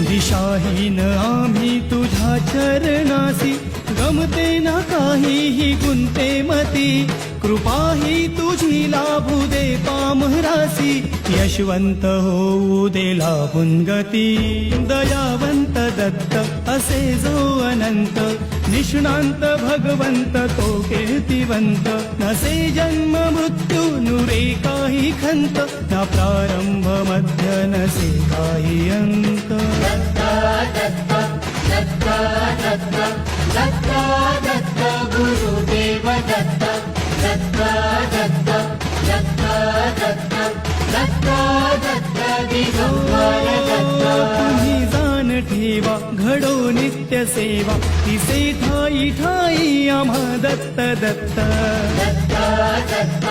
दिशाहीन आम्ही तुझ्या चरणासी, गमते ना काहीही गुंते मती, कृपाही तुझी लाभू दे पामरासी, यशवंत होऊ दे लाभून गती. दयावंत दत्त असे जो अनंत, निष्णांत भगवंत तो कीर्तिवंत, नसे जन्म मृत्यू नुरे काही खंत, ना प्रारंभ मध्य नसे काही अंत. दत्ता दत्ता दत्ता दत्ता दत्ता दत्ता गुरुदेव दत्ता. दत्ता दत्ता दत्ता दत्ता दत्ता दत्ता दिगंबर दत्ता. तुम्ही जाण ठेवा घडो नित्य सेवा, तिसे ठाई ठाई आम्हा दत्त दत्त. दत्ता दत्ता